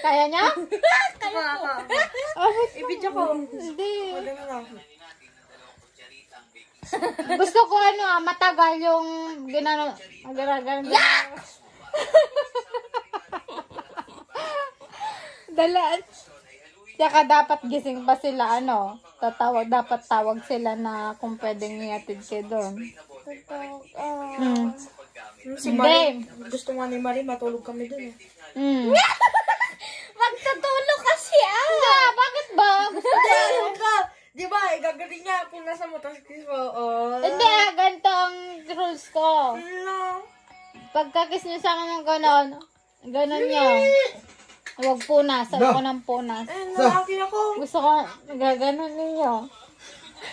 Kaya niya? Kaya ko. I-video ko. Hindi. Maganda na. Gusto ko matagal yung ginano. Dalaan. Tsaka dapat gising pa sila, dapat tawag sila na kung pwedeng iatid kayo doon. Si Marie, gusto nga ni Marie, matulog kami dun Magtutulog kasi Bakit ba? Di ba, gagaling nga kung nasa motor ko. Hindi, ganito ang rules ko. No. Pagka-kiss nyo sa akin ng ganon nyo. Huwag punas. Sabi ko ng punas. Nalaki ako. Gusto ko, gaganon ninyo.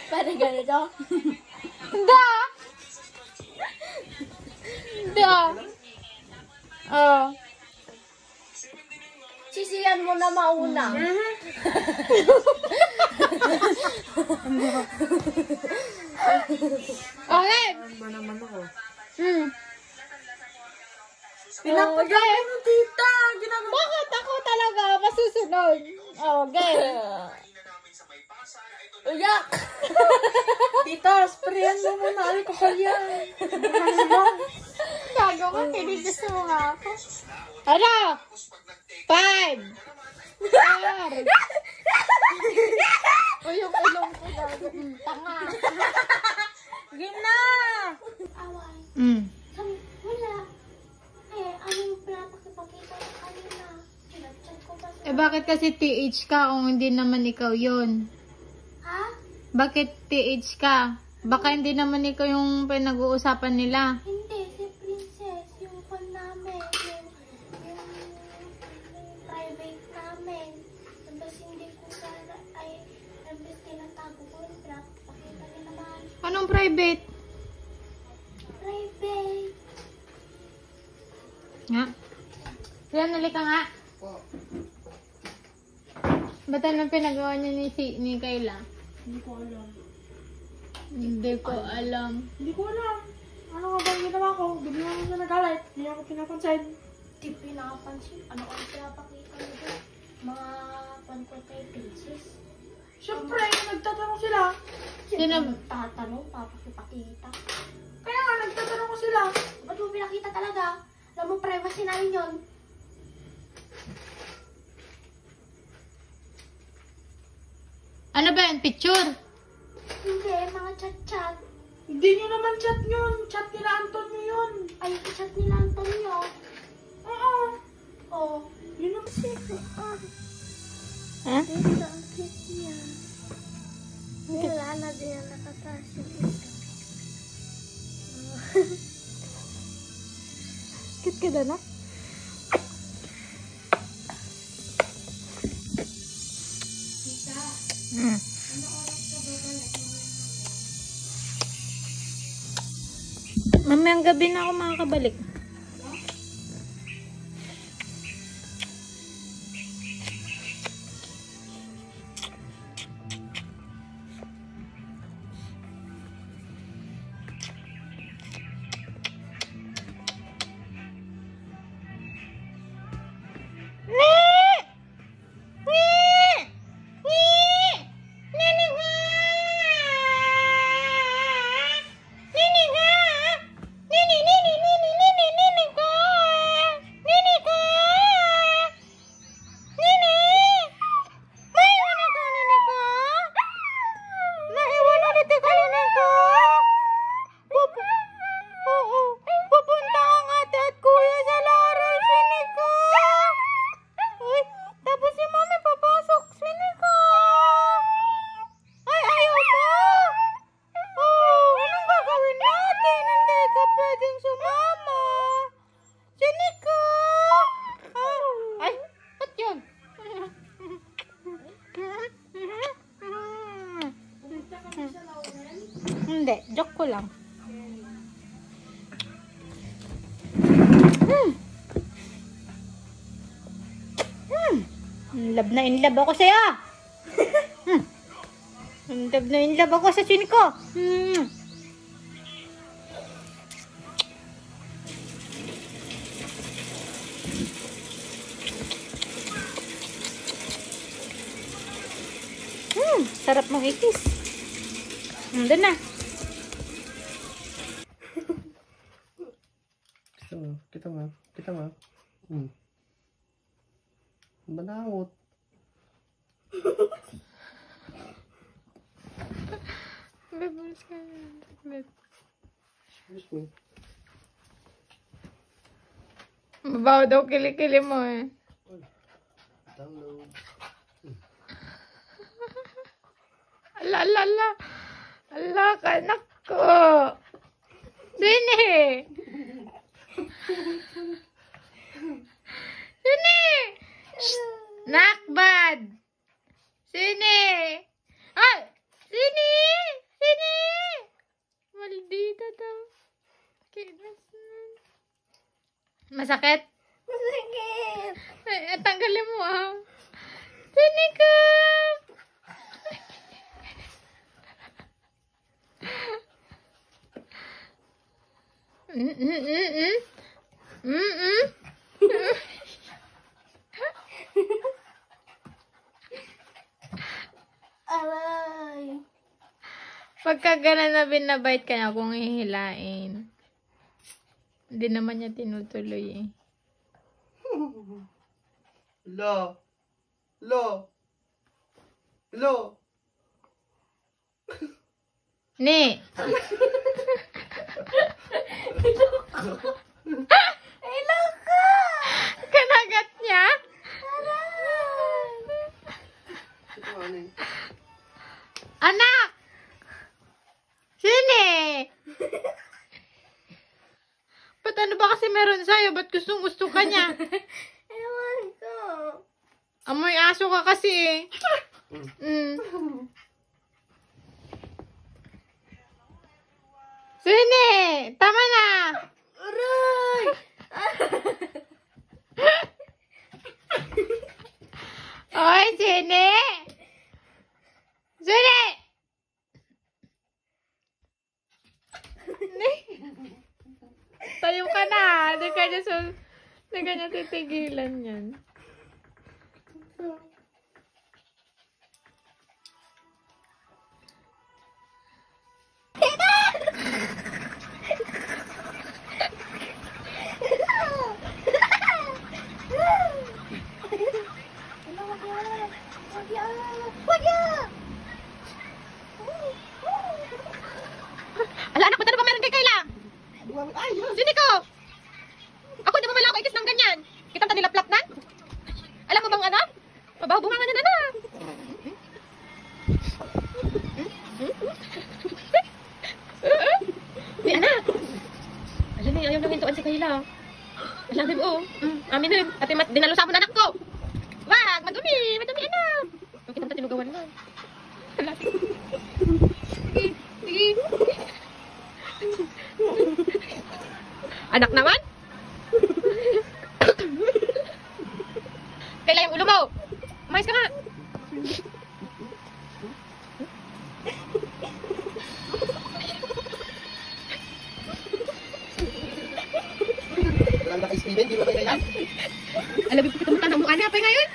Para ganito. Hindi. Hindi. Sisiyan mo na mauna. Okay. Ba naman ako? Pinapagay. Ano, tita? Bakit ako talaga masusunod? Okay. Uyak! Tita, sprayan mo muna alcohol yan. Gago ka, kinigas mo nga ako. Ano? 5 4 O yung ulong ko gago. Tanga. Gina! Away. Wala. Anong pinapakipakita ko kanina? Chat ko pa Eh bakit kasi TH ka kung hindi naman ikaw yun? Ha? Bakit TH ka? Baka hindi naman ikaw yung pinag-uusapan nila. Hindi, si Princess. Yung fan namin. Yung private namin. Tapos hindi ko tapos tinatago ko. Pinapakita niya naman. Anong private? Private. Nga. Yan, nalika nga. Ba't anong pinagawa niya ni Kayla? Hindi ko alam. Hindi ko alam. Hindi ko alam. Ano nga ba yung ginawa ko? Bigla ako siya nagalit. Hindi ako pinapansin. Di pinapansin. Ano ang pinapakita niyo doon? Mga pankotay Princess. Siyempre, nagtatanong sila. Sino? Tatanong, papakipakita. Kaya nga, nagtatanong ko sila. Ba't mo pinakita talaga? Alam mo, privacy namin yun. Ano ba yan? Picture? Hindi, mga chat-chat. Hindi nyo naman chat yun. Chat nila Antonio yun. Ay, chat nila Antonio. Oo. Oh. Yun ang Ha? Dito ang cute niya. Wala na din ang nakataas yung isa. Cute ka na? Mamayang gabi na ako makakabalik. Hindi, joke ko lang. In love ako sa'yo. In love ako sa chin ko. Sarap mong ikis. Doon na. Kita mo. Banawot. Bebos ka na. Excuse me. Mabaho daw kilikili mo eh. Hello. Ala, ala, ala. Ala, kanak ko. Sini. Sini. Nakbad. Sini. Ay, sini. Sini. Maldita daw. Kinas na. Masakit? Masakit. Ay, tanggalin mo ah. Sini ka. Aray. Pagka gana na binabait ka na kung hihilain. Hindi naman niya tinutuloy eh. Lo. Ni! Hello ka. Kanagat niya? Anak! Sini! Ba't ano ba kasi meron sa'yo? Ba't gustong-gusto ka niya? Ewan ko. Amoy aso ka kasi eh. Sini! Tama na! Aray. Oy, Sini! Sini! Tayo ka na. Hindi ka niya titigilan yan. Ala, anak, ba't ano ba meron kay Kayla? Sini ko! Ako, di ba wala ako ikis ng ganyan? Kitang tanilaplap na? Alam mo bang ano? Mabaho bunga nga niyan, ano? Uy, anak! Alam mo, ayaw nang hintuan si Kayla. Alam mo, oh. Amin na, ate dinalusa mo na anak ko. Wag, madumi, anak. Yung kitang tatilugawan mo. Ala. Sige. Anak naman? Kailan yung ulo mo? Umayos ka nga. Walang kay Steven, di ba kayo yan? Alam mo, kita mukha ng mukha niya. Apay ngayon.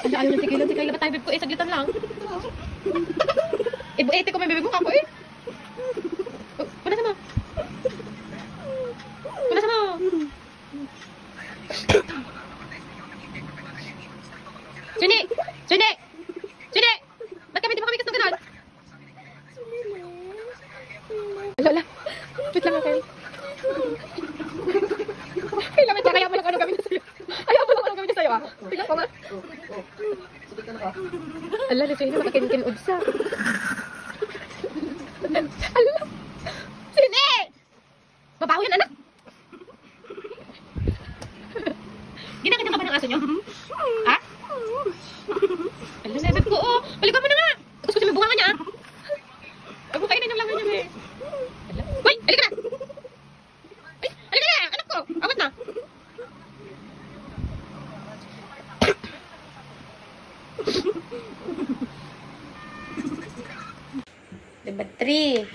Ala, ayaw na tigilan. Tigilan ba tayo, bib ko? Saglitan lang. Buete ko may bibig mo kako eh. Punasan mo. Punasan mo. Sini! Sini! Sini! Ba't kami di mo kami kas ng ganon? Lola. Wait lang ako. Kailangan siya. Kaya mo lang ano gawin niya sa'yo. Ayaw mo lang ano gawin niya sa'yo ah. Tingnan ko nga. Sabit ka na ka. Ala, na siya nakakin-kin-ud sa. Ala! Sini! Babaho yan, anak! Ginaganyan ka ba ng aso niyo? Ha? Ala, sabi ko, oh! Balikan mo na nga! Tapos kasi may bunga nga niya, ah! Ay, bukain na yung langan niya, eh. Ala! Hoy! Halika na! Ay! Halika na! Anak ko! Awat na! Diba? 3,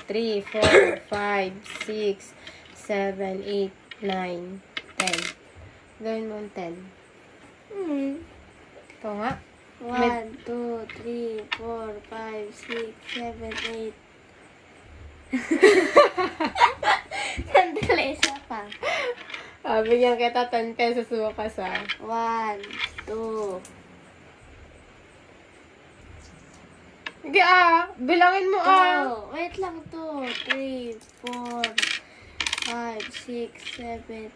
4, 5, 6, 7, 8, 9, 10. Gawin mo ang 10. Ito nga. 1, 2, 3, 4, 5, 6, 7, 8. Sandali, isa pa. Bigyan kita 10 pesos bukas 1, 2. Sige bilangin mo Wait lang to. 3, 4, 5, 6, 7.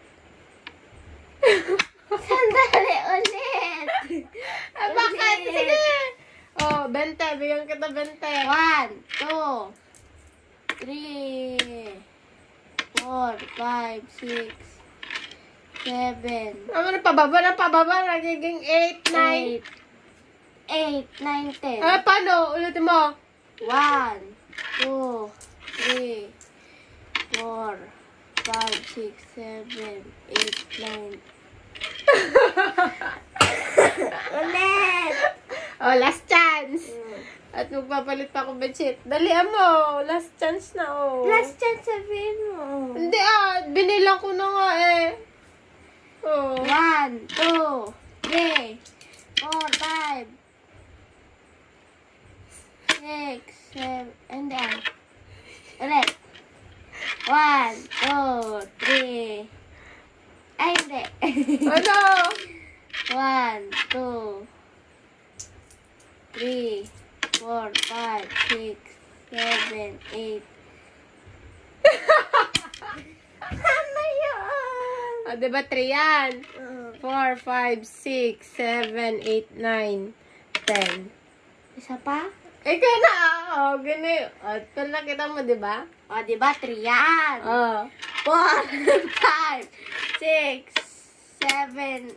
Sandali ulit. Bakit? Sige. 20. Bigyan kita 20. 1, 2, 3, 4, 5, 6, 7, Ano na pababa? Nagiging 8, 9. 8, 9, 10. Paano? Ulitin mo. 1, 2, 3, 4, 5, 6, 7, 8, 9. Ulit! Last chance. At magpapalit pa ako bedsheet. Dalian mo. Last chance na, Last chance sabihin mo. Hindi, binilang ko na nga, 1, 2, 3, 4, 5, 6, 7, hindi Ulit. 1, 2, 3. Ay, hindi. Ano? 1, 2, 3, 4, 5, 6, 7, 8. Ano yun? Diba 3 yan? 4, 5, 6, 7, 8, 9, 10. Isa pa? Ikaw na, gani. Ito nakita mo, diba? Diba? 3 yan. 4, 5, 6, 7,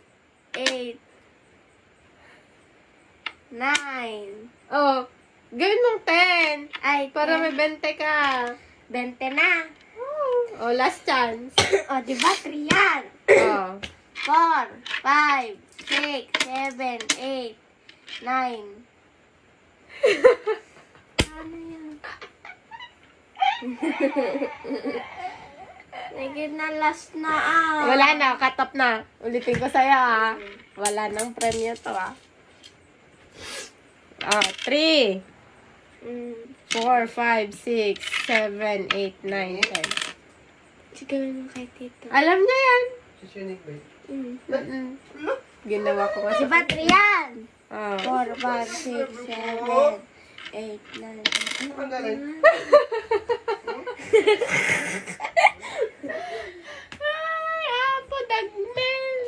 8, 9. Gawin mong 10. Ay, Para may 20 ka. 20 na. Last chance. Diba? 3 yan. 4, 5, 6, 7, 8, 9. Ano yan? Naging na last na Wala na, cut off na. Ulitin ko sa'yo Wala nang premyo to 3, 4, 5, 6, 7, 8, 9, 10. Sigawin mo kay Tito. Alam niya yan. She's unique, babe. Ginawa ko kasi. Diba 3 yan? 4, 4, 5, 6, 7, 8, 9. Ang galing. Ay, apo, dagmel.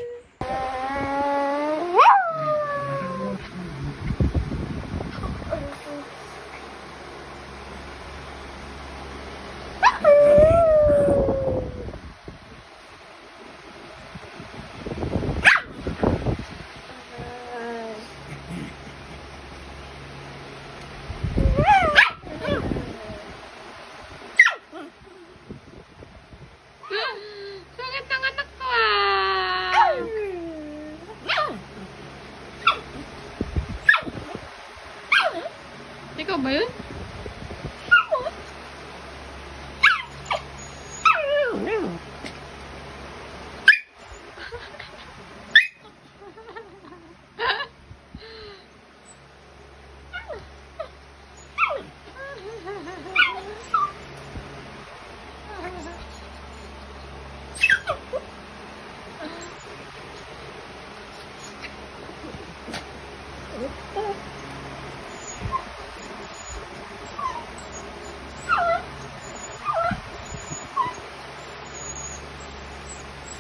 Sakit ng anak ko Ikaw ba yun?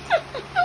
Ha ha ha!